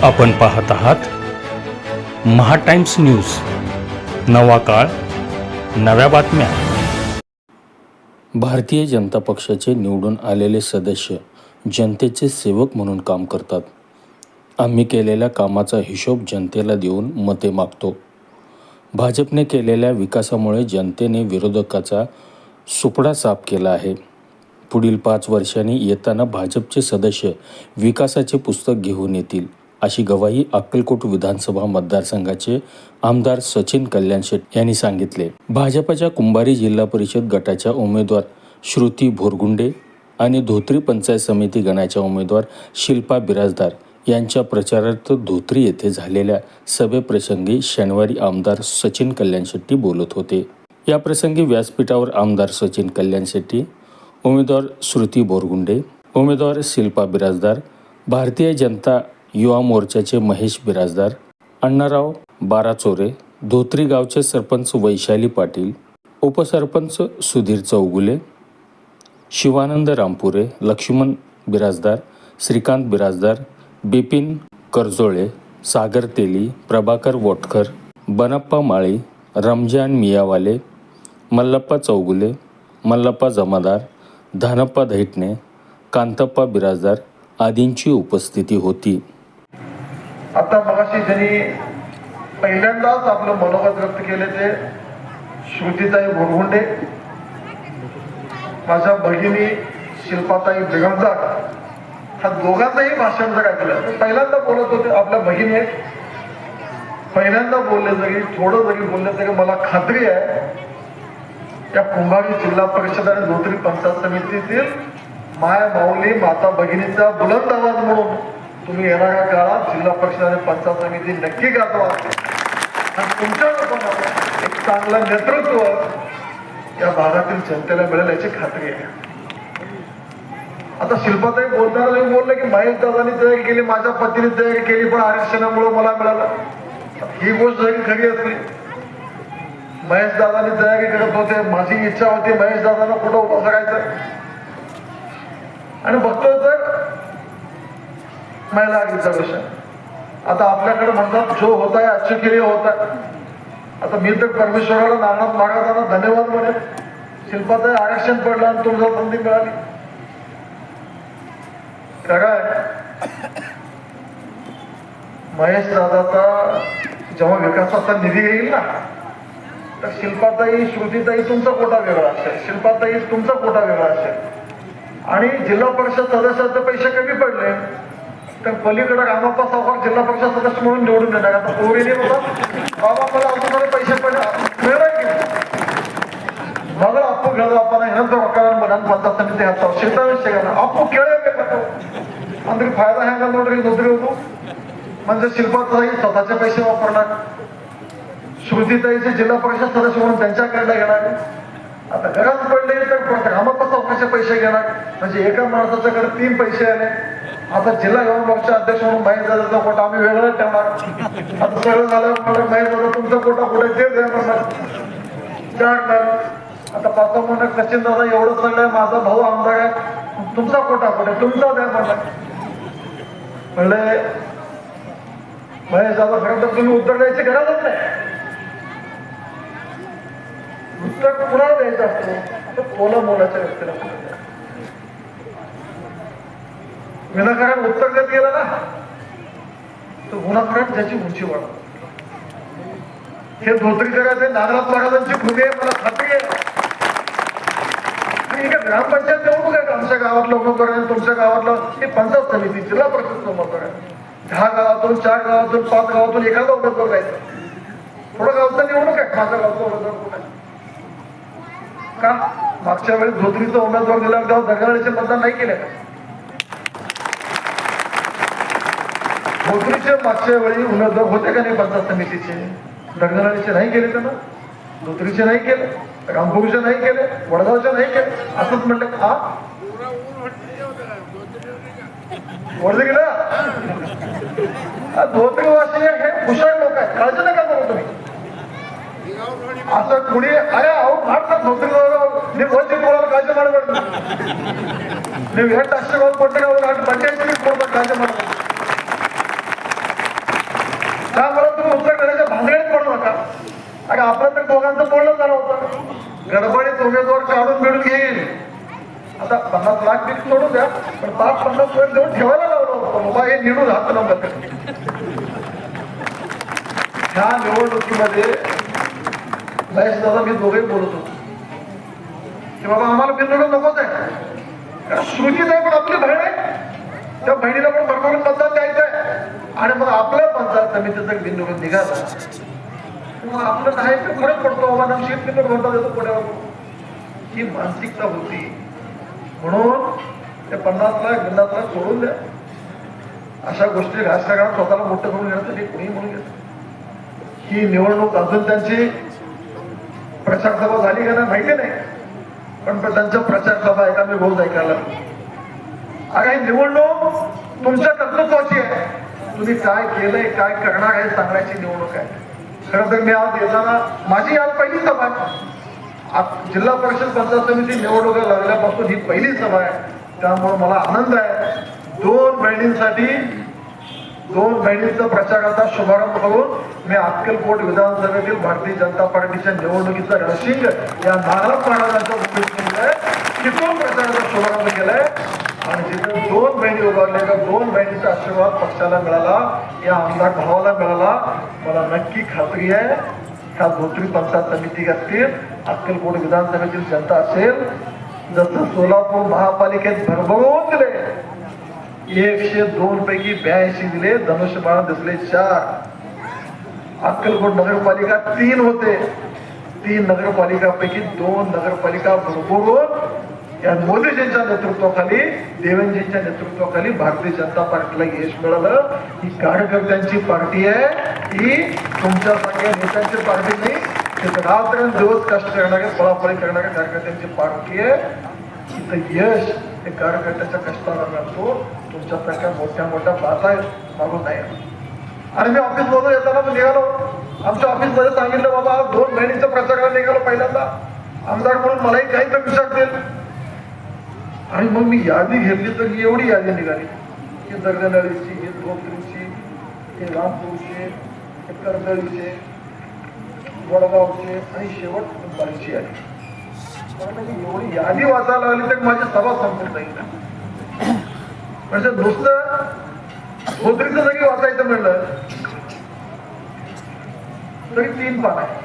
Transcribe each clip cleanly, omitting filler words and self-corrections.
आपण पाहत आहात महा टाइम्स न्यूज. नवा काळ, नव्या बातम्या. भारतीय जनता पक्षाचे निवडून आलेले सदस्य जनतेचे सेवक म्हणून काम करतात. आम्ही केलेल्या कामाचा हिशोब जनतेला देऊन मते मागतो. भाजपने केलेल्या विकासामुळे जनतेने विरोधकाचा सुपडा साफ केला आहे. पुढील 5 वर्षांनी येताना भाजपचे सदस्य विकासाचे पुस्तक घेऊन येतील, अशी गवाही अक्कलकोट विधानसभा मतदारसंघाचे आमदार सचिन कल्याणशेट यांनी सांगितले. भाजपच्या कुंभारी जिल्हा परिषद गटाच्या उमेदवार श्रुती भोरगुंडे आणि धोत्री पंचायत समिती गणाच्या उमेदवार शिल्पा बिराजदार यांच्या प्रचारार्थ धोत्री येथे झालेल्या सभेप्रसंगी शनिवारी आमदार सचिन कल्याणशेट्टी बोलत होते. या प्रसंगी व्यासपीठावर आमदार सचिन कल्याणशेट्टी, उमेदवार श्रुती भोरगुंडे, उमेदवार शिल्पा बिराजदार, भारतीय जनता युवा मोर्चाचे महेश बिराजदार, अण्णाराव बाराचोरे, धोत्री गावचे सरपंच वैशाली पाटील, उपसरपंच सुधीर चौगुले, शिवानंद रामपुरे, लक्ष्मण बिराजदार, श्रीकांत बिराजदार, बिपिन करजोळे, सागर तेली, प्रभाकर वोटकर, बनप्पा माळी, रमजान मियावाले, मल्लप्पा चौगुले, मल्लप्पा जमादार, धानप्पा दैठणे, कांतप्पा बिराजदार आदींची उपस्थिती होती. आता मगाशी ज्यांनी पहिल्यांदाच आपलं मनोगत व्यक्त केले ते श्रुतीताई भोरगुंडे, माझ्या भगिनी शिल्पाताई बिराजदार. ह्या दोघांचंही भाषण जर ऐकलं, पहिल्यांदा बोलत होते आपल्या भगिनी आहेत. पहिल्यांदा बोलले जरी, थोडं जरी बोलले तरी मला खात्री आहे या कुंभारी जिल्हा परिषद आणि धोत्री पंचायत समितीतील माय माऊली माता भगिनीचा बुलंद आवाज म्हणून तुम्ही येणाऱ्या काळात जिल्हा परिषद आणि पंचायत समिती नक्की गाजवा आणि तुमच्या लोकांना एक चांगलं नेतृत्व या भागातील जनतेला मिळेल याची खात्री आहे. आता शिल्पाताई बोलताना बोलले की महेश दादांनी तयारी केली, माझ्या पत्नीने तयारी केली, पण आरक्षणामुळे मला मिळालं. ही गोष्ट जरी खरी असली, महेश दादांनी तयारी करत होते, माझी इच्छा होती महेश दादांना कुठं उभं करायचं आणि बघतोय तर महिला आगीचा विषय. आता आपल्याकडे म्हणतात जो होता है अच्छे के लिए होता है. आता मी तर परमेश्वराला नानात मागताना धन्यवाद म्हणेन, शिल्पाताई आरक्षण पडलं आणि तुमचा संधी मिळाली. काय महेश दादाचा जेव्हा विकासाचा निधी येईल ना, तर शिल्पाताई श्रुतीताई तुमचा कोटा वेगळा असेल, शिल्पाताई तुमचा कोटा वेगळा असेल आणि जिल्हा परिषद सदस्याचे पैसे कमी पडले तर पलीकडे रामाप्पा सावकार जिल्हा परिषद सदस्य म्हणून निवडून देणार. आता पोरीने बघा बाबा मला अजून पैसे पडले मिळणार की मग अप्पू खेळ आपण ಏನಂತ ಮಗನ पंचायत समिती हातात शेताविषयी अप्पू ಕೇಳಬೇಕು ಅಂದ್ರೆ फायदा ಹೆಂಗ ನೋಡ್ರಿ नोकरी होतो म्हणजे शिल्पाताई स्वतःचे पैसे वापरणार, श्रुतीताईचे जिल्हा परिषद सदस्य म्हणून त्यांच्याकडे घेणार. आता गरज पडली तर रामाप्पा सावकारचे पैसे घेणार, म्हणजे एका माणसाच्याकडे 3 पैसे आले. आता जिल्हा युवा मोर्चा अध्यक्ष म्हणून महेश दादाचा कोटा आम्ही वेगळा ठेवणार. आता सगळं झाल्यावर महेश दादा तुमचा कोटा कुठे ते द्या. आता 5 महिन्यात सचिन दादा एवढं सगळं माझा भाऊ आमदार आहे, तुमचा कोटा कुठे तुमचा द्या म्हणलं. म्हणले महेश दादा खरं तर तुम्ही उत्तर द्यायची गरजच नाही, उत्तर कुणाला द्यायचं असतो पोला मोलाच्या व्यक्तीला. विनाकारण उत्तर देत गेलं ना तर गुन्हाकारात ज्याची उंची वाढ. हे धोत्री करायचे नागराज महाराजांची भूमी आहे, मला खात्री आहे. आणि ग्रामपंचायत निवडणूक आहे, आमच्या गावातलं उमेदवार आहे, तुमच्या गावातलं हे पंचायत समिती जिल्हा परिषद उमेदवार आहे. 10 गावातून 4 गावातून 5 गावातून एखादा उमेदवार जायचं. थोडं गावचं निवडणूक आहे, माझ्या गावचं उमेदवार कुठे का मागच्या वेळी धोत्रीचा उमेदवार दिल्यावर गाव दगडाळीचे मतदान नाही केले का? धोत्रीचे मागच्या वेळी उमेदवार होते का नाही पंचायत समितीचे? दगडाळीचे नाही केले त्यांना, धोत्रीचे नाही केले, रामपूरचे नाही केले, वडगावचे नाही केले. असंच म्हटलं हा वडले गेला. धोत्रीवासी हे कुशल लोक आहेत, काळजी नका करू तुम्ही. असं कुणी अरे अहो भारतात धोत्री बोलायला काळजी ಮಾಡಬೇಡ ನೀವು ಎಷ್ಟು ಅಷ್ಟೇ ಹೋಗಿ ಕೊಟ್ಟರೆ ಅವ್ರು 88 ಕಾಳಜಿ ಮಾಡಬೇಕು. त्यामुळे तुम्ही उत्तर करण्याच्या भानगडीत पडू नका. आणि आपलं तर दोघांचं बोलणं झालं होतं, गडबडीत उमेदवार काढून मिळून घेईल. आता 50 लाख पीक सोडून द्या, पण 50 वर देऊन ठेवायला लावलं होतं. बाबा हे निवडून हात नंबर. ह्या निवडणुकीमध्ये महेश दादा मी दोघेही बोलत होतो की बाबा आम्हाला बिनडोक नकोच आहे, कारण श्रुतीच आहे पण आपली बहीण आहे, त्या बहिणीला पण भरभरून मतदान द्यायचं आहे. आणि मग आपल्या पंचायत समितीचं बिनडोक निघालं मग आपलं नाही ते फरक पडतो. बाबा नमशीत बिनडोक म्हणता येतो पुण्यावर. ही मानसिकता होती. म्हणून ते 50 लाख सोडून द्या. अशा गोष्टी राजकारणात स्वतःला मोठं करून घेण्यासाठी कोणी म्हणून घेत. ही निवडणूक अजून त्यांची प्रचार सभा झाली का नाही माहिती नाही, पण त्यांच्या प्रचार सभा एका मी रोज ऐकायला. अरे ही निवडणूक तुमच्या कर्तृत्वाची आहे. तुम्ही काय केलंय काय करणार आहे सांगण्याची निवडणूक आहे. खरं तर मी आज येताना माझी आज पहिली सभा आहे. जिल्हा परिषद पंचायत समिती निवडणुका लागल्यापासून ही पहिली सभा आहे. त्यामुळे मला आनंद आहे. दोन बहिणींचा प्रचाराचा शुभारंभ करून मी अक्कलकोट विधानसभेतील भारतीय जनता पार्टीच्या निवडणुकीचा रणशिंग या नागराज महाराजांच्या भूमीत तिथून प्रचाराचा शुभारंभ केलाय. आणि जिथे 2 बहिणी उभारल्या त्या 2 बहिणीचा आशीर्वाद पक्षाला मिळाला, या आमदार भावाला मिळाला. मला नक्की खात्री आहे ह्या धोत्री पंचायत समिती असतील, अक्कलकोट विधानसभेतील जनता असेल, जसं सोलापूर महापालिकेत भरभरून दिले 102 पैकी 82 दिले, धनुष्यबाण दिसले 4. अक्कलकोट नगरपालिका 3 होते, 3 नगरपालिकापैकी 2 नगरपालिका भरभरून या मोदीजींच्या नेतृत्वाखाली, देवेंद्रजींच्या नेतृत्वाखाली भारतीय जनता पार्टीला यश मिळालं. ही कार्यकर्त्यांची पार्टी आहे, ही तुमच्यासारख्या नेत्यांची पार्टी नाही. रात्रंदिवस कष्ट करणारे पळापळी करणाऱ्या कार्यकर्त्यांची पार्टी आहे. इथं यश हे कार्यकर्त्याच्या कष्टाला मिळतो. तुमच्यासारख्या मोठ्या बाता आहेत मागून नाही. आणि मी ऑफिस मधून येताना निघालो, आमच्या ऑफिसमध्ये सांगितलं बाबा 2 बहिणीच्या प्रचाराला निघालो पहिल्यांदा, आमदार म्हणून मलाही काही तर विचारतील. आणि मग मी यादी घेतली तर ही एवढी यादी निघाली की दर्गनळीची, हे धोत्रीची, हे रामपूरचे, हे कर्दळीचे, वडगावचे आणि शेवट मुंबईची आली. एवढी यादी वाचायला लागली तर माझी सभा संपून जाईल. म्हणजे नुसतं धोत्रीचं जरी वाचायचं म्हणलं तरी 3 पान आहे.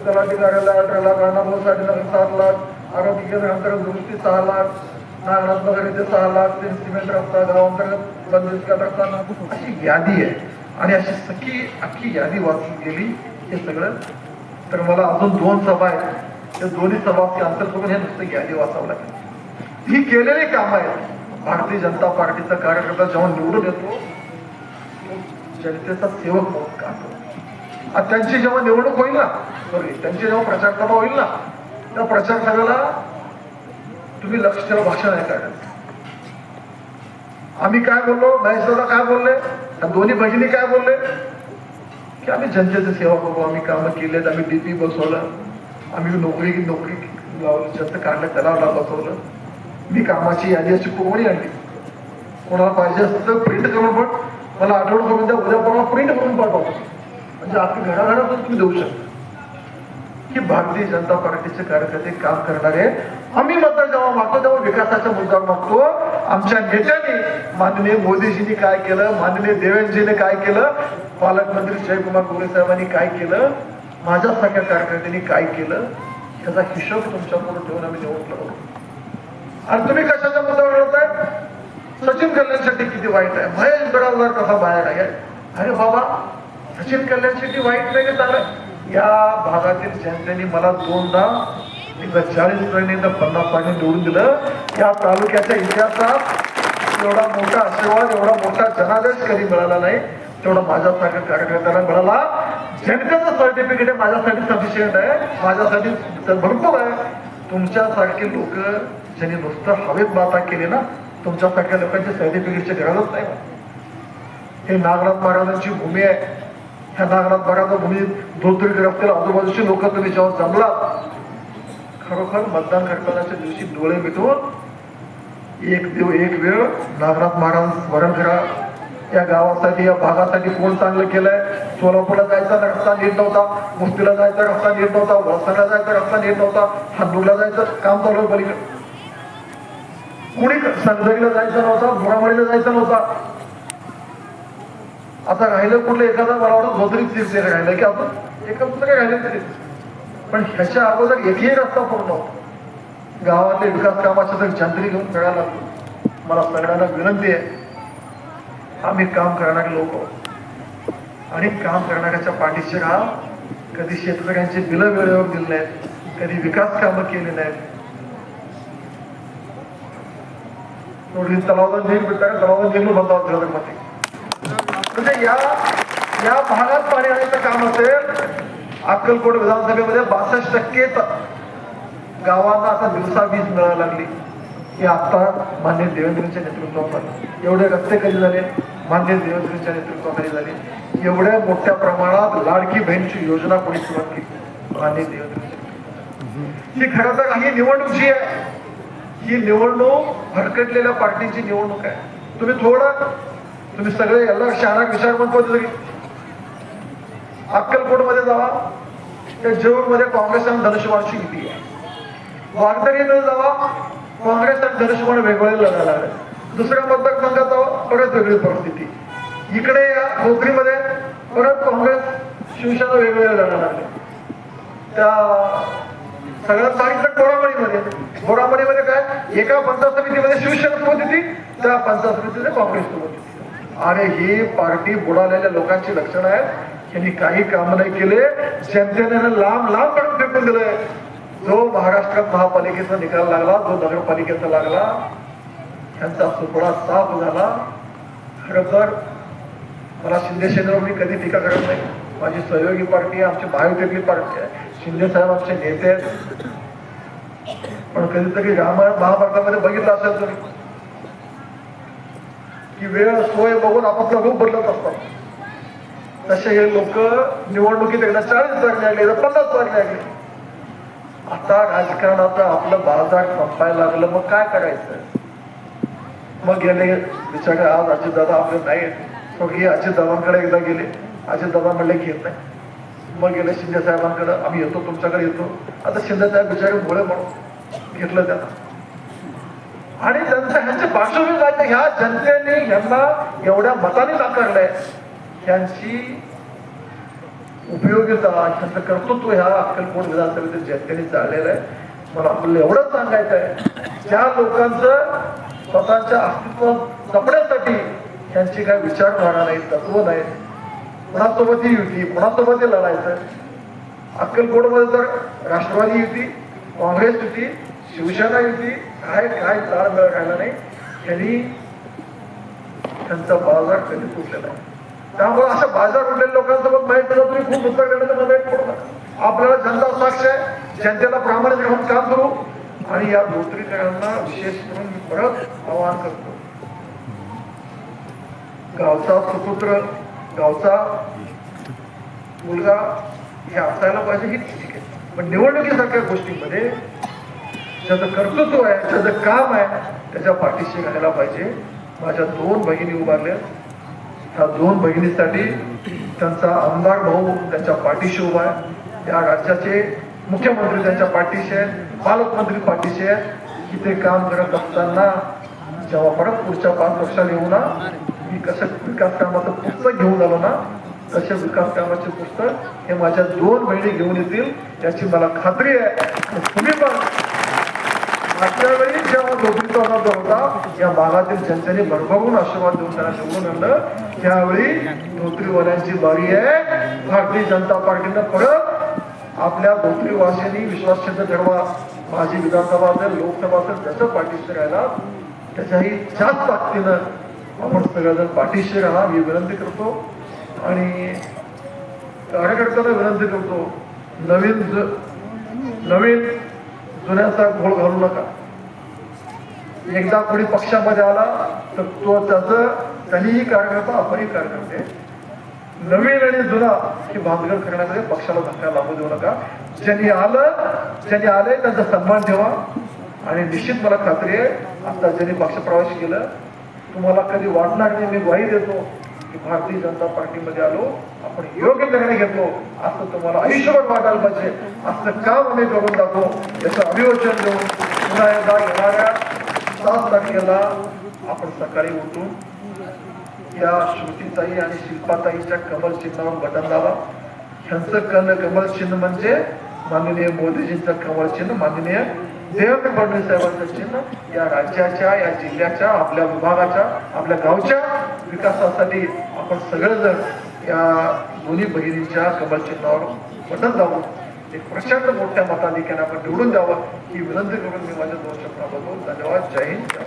तलाठी कार्यालय 18 लाख, अण्णाभाऊसाठी नगर 7 लाख, आरोग्य केंद्र अंतर्गत दुरुस्ती 6 लाख, नागनाथ नगर इथे 6 लाख, सिमेंट रस्ता, गावांतर्गत बंदिस्त रस्ता, अशी यादी आहे. आणि अशी अख्खी यादी वाचून गेली हे सगळं. तर मला अजून 2 सभा आहेत, त्या दोन्ही सभाची अंतर करून हे नुसतं यादी वाचावं लागेल. ही केलेली कामं आहेत. भारतीय जनता पार्टीचा कार्यकर्ता जेव्हा निवडून येतो जनतेचा सेवक म्हणून काम करतो. त्यांची जेव्हा निवडणूक होईल ना, त्यांची जेव्हा प्रचार सभा होईल ना, त्या प्रचार सभेला तुम्ही लक्ष ठेवा, भाषण ऐकायला. आम्ही काय बोललो, महेश दादा काय बोलले, दोन्ही बहिणी काय बोलले की आम्ही जनतेची सेवा करू, आम्ही कामं केलेत, आम्ही डीपी बसवलं, आम्ही नोकरी जास्त काढलं त्याला बसवलं. मी कामाची यादी अशी कोणी आणली, कोणाला पाहिजे असतं तर प्रिंट करून पण मला आठवडा करून द्या, उद्या परवा प्रिंट करून पाठवतो. म्हणजे आपली घराघरातून तुम्ही देऊ शकता की भारतीय जनता पार्टीचे कार्यकर्ते काम करणारे. आम्ही मतदान जेव्हा मागतो तेव्हा विकासाच्या मुद्द्यावर मागतो. आमच्या नेत्यांनी, माननीय मोदीजींनी काय केलं, माननीय देवेंद्रजीने काय केलं, पालकमंत्री जयकुमार गोरे साहेबांनी काय केलं, माझ्यासारख्या कार्यकर्त्यांनी काय केलं, त्याचा हिशोब तुमच्याकडून ठेवून आम्ही निवडणूक लढवतो. आणि तुम्ही कशाच्या मुद्द्यावर लढताय? सचिन कल्याण शेट्टी किती वाईट आहे, महेश बिराजदार कसा बाहेर आहे. अरे बाबा, सचिन कल्याण शेट्टी वाईट नाही चालय. या भागातील जनतेने मला 2दा 40 पाणी 50 पाणी निवडून दिलं. या तालुक्याच्या इतिहासात एवढा मोठा आशीर्वाद, एवढा मोठा जनादेश कधी मिळाला नाही तेवढा माझ्यासारख्या कार्यकर्त्याला मिळाला. जनतेचं सर्टिफिकेट आहे माझ्यासाठी सफिशियंट आहे, माझ्यासाठी भरपूर आहे. तुमच्यासारखे लोक ज्यांनी नुसतं हवेत बाता केली ना, तुमच्यासारख्या लोकांच्या सर्टिफिकेटची गरजच नाही. हे नागनाथ महाराजांची भूमी आहे. ह्या नागनाथ महाराज भूमीत धोत्री रस्त्याला आजूबाजूची लोक तुम्ही जेव्हा जमलात, खरोखर मतदान करतानाच्या दिवशी डोळे मिटून एक वेळ नागनाथ महाराज स्मरण करा. या गावासाठी या भागासाठी कोण चांगलं केलंय. सोलापूरला जायचा रस्ता नीट नव्हता, मुस्तीला जायचा रस्ता नीट नव्हता, वळसाला जायचा रस्ता नीट नव्हता, हातूरला जायचं काम चालू आहे पलीकडे, कुणी संगदरीला जायचं नव्हता, बुरामडीला जायचं नव्हता. आता राहिलं कुठलं एखादा मला वाटतं धोत्रीच तीर्थ राहिलं की आपण एका पुस्तक राहिलं तरी, पण ह्याच्या अगोदर एकही रस्ता पूर्ण होता. गावातले विकास कामाच्या तर जंत्री घेऊन करायला लागलो. मला सगळ्यांना विनंती आहे, आम्ही काम करणारे लोक आणि काम करणाऱ्याच्या पाठीशी राहा. कधी शेतकऱ्यांची बिलं वेळेवर दिली नाहीत, कधी विकास कामं केली नाहीत. तलावात नीर भेटता तलावात नीर बंदावत मध्ये म्हणजे या भागात पाणी आणायचं काम असेल. अक्कलकोट विधानसभेमध्ये 62% गावांना आता दिवसा वीज मिळायला लागली. हे आता मान्य देवेंद्रच्या नेतृत्वाखाली. एवढे रस्ते कधी झाले? मान्य देवेंद्रच्या नेतृत्वाखाली झाले. एवढ्या मोठ्या प्रमाणात लाडकी बहीणची योजना कोणी सुरुवात केली? मान्य देवेंद्रची. ही खरं तर ही निवडणूक जी आहे, ही निवडणूक भरकटलेल्या पार्टीची निवडणूक आहे. तुम्ही सगळे याला शहाणा विचारवंत होते तरी अक्कलकोटमध्ये जावा, त्या जेऊरमध्ये काँग्रेस आणि धनुष्यबाणची युती आहे. वारकरीमध्ये जावा, काँग्रेस आणि धनुष्यबाण वेगवेगळे लढायला लागले. दुसऱ्या मतदारसंघात जावा, परत वेगळी परिस्थिती. इकडे या नोकरीमध्ये परत काँग्रेस शिवसेना वेगवेगळे लढायला लागले. त्या सगळ्यात सांगितलं घोडामडीमध्ये काय एका पंचायत समितीमध्ये शिवसेना सोबत होती, त्या पंचायत समितीमध्ये काँग्रेस सोबत होती. अरे ही पार्टी बुडालेल्या लोकांची लक्षणं आहेत. यांनी काही काम नाही केले, जनतेने लांब काढून फेकून दिलंय. जो महाराष्ट्रात महापालिकेचा निकाल लागला, जो नगरपालिकेचा लागला, त्यांचा सुपडा साफ झाला. खरं तर मला शिंदे सेनेवर मी कधी टीका करत नाही. माझी सहयोगी पार्टी आहे, आमची महायुतीतली पार्टी आहे, शिंदे साहेब आमचे नेते आहेत. पण कधीतरी रामायण महाभारतामध्ये बघितलं असेल तुम्ही की वेळ सोय बघून आपापलं रूप बदलत असतात. तसे हे लोक निवडणुकीत एकदा 40 जाग लागले, 50 जाग लागले. आता राजकारणाचं आपलं बाजार संपायला लागलं, मग काय करायचं? मग गेले बिचारे आज अजितदादा आपले नाही, स्वर्गीय अजितदादांकडे एकदा गेले. अजितदादा म्हणले घेत नाही. मग गेले शिंदे साहेबांकडे, आम्ही येतो तुमच्याकडे येतो. आता शिंदे साहेब बिचारे मुळे म्हणून घेतलं त्यांना. आणि ह्यांचे पार्श्वभूमी काय, ह्या जनतेने यांना एवढ्या मताने नाकारलंय. त्यांची उपयोगिता, त्यांचं कर्तृत्व ह्या अक्कलकोट विधानसभेतील जनतेने चाललेलं आहे. मला आपल्याला एवढंच सांगायचं आहे, ज्या लोकांचं स्वतःच्या अस्तित्व जपण्यासाठी त्यांची काय विचारधारा नाही, तत्व नाही, कोणासोबतही युती, कोणासोबतही लढायचं. अक्कलकोटमध्ये तर राष्ट्रवादी युती, काँग्रेस युती, शिवसेना युती, काय ताळमेळ राहिला नाही. त्यांनी त्यांचा बाजार कधी तुटलेला आहे. त्यामुळे अशा बाजार उडलेल्या लोकांसोबत माहिती तुम्ही खूप पुस्तक देण्याचं मध्ये पडू नका. आपल्याला जनता साक्ष आहे, जनतेला प्रामाणिक राहून काम करू. आणि या धोत्रीकरांना विशेष करून मी परत आवाहन करतो, गावचा सुपुत्र, गावचा मुलगा हे असायला पाहिजे, ही ठीक आहे. पण निवडणुकीसारख्या गोष्टींमध्ये ज्याचं कर्तृत्व आहे, ज्याचं काम आहे, त्याच्या पाठीशी राहायला पाहिजे. माझ्या 2 भगिनी उभारल्या. ह्या 2 भगिनीसाठी त्यांचा आमदार भाऊ त्यांच्या पाठीशी उभा आहे. या राज्याचे मुख्यमंत्री त्यांच्या पाठीशी आहेत, पालकमंत्री पाठीशी आहेत. की ते काम करत असताना जेव्हा परत पुढच्या 5 वर्षाला येऊ ना, मी कसं विकास कामाचं पुस्तक घेऊन आलो ना, तसे विकास कामाचे पुस्तक हे माझ्या 2 बहिणी घेऊन येतील याची मला खात्री आहे. तुम्ही पण मागच्या वेळी जेव्हा नोकरीचा अर्ज होता, या भागातील जनतेने भरभरून आशीर्वाद देऊन त्यांना निवडून आणलं. त्यावेळी नोकरीवाल्यांची बारी आहे. भारतीय जनता पार्टीनं परत आपल्या नोकरीवासियांनी विश्वासचिन्ह ठरवा. माझी विधानसभा असेल, लोकसभा असेल, त्याचं पाठीशी राहायला त्याच्याही जास्त ताकदीनं आपण सगळेजण पाठीशी राहा ही विनंती करतो. आणि कार्यकर्त्यांना विनंती करतो, नवीन जुन्याचा घोळ घालू नका. एकदा कोणी पक्षामध्ये आला तर तो त्यांनीही कार्यकर्ता, आपणही कार्यकर्ते. नवीन आणि जुना ही भानगड करण्यामध्ये पक्षाला धक्का लागू देऊ नका. ज्यांनी आले त्यांचा सन्मान ठेवा. आणि निश्चित मला खात्री आहे, आता ज्यांनी पक्षप्रवेश केलं तुम्हाला कधी वाटणार नाही, मी ग्वाही देतो की भारतीय जनता पार्टीमध्ये आलो, आपण योग्य निर्णय घेतलो असं तुम्हाला आयुष्यभर वाटायला पाहिजे. असं काम आम्ही करून दाखवू याचं अभिवचन देऊन पुन्हा एकदा येणाऱ्या 7 तारखेला आपण सकाळी उठून या श्रुतीताई आणि शिल्पाताईच्या कमल चिन्हावर बटन दाबा. ह्यांचं कमल चिन्ह म्हणजे माननीय मोदीजींचं कमल चिन्ह, माननीय देवेंद्र फडणवीस साहेबांचं चिन्ह. या राज्याच्या, या जिल्ह्याच्या, आपल्या विभागाच्या, आपल्या गावच्या विकासासाठी आपण सगळेजण या दोन्ही बहिणींच्या कमल चिन्हावर बटन दाबून एक प्रचंड मोठ्या मताधिक्याने आपण निवडून द्यावं ही विनंती करून मी माझ्या 2 शब्दाबद्दल धन्यवाद. जय हिंद.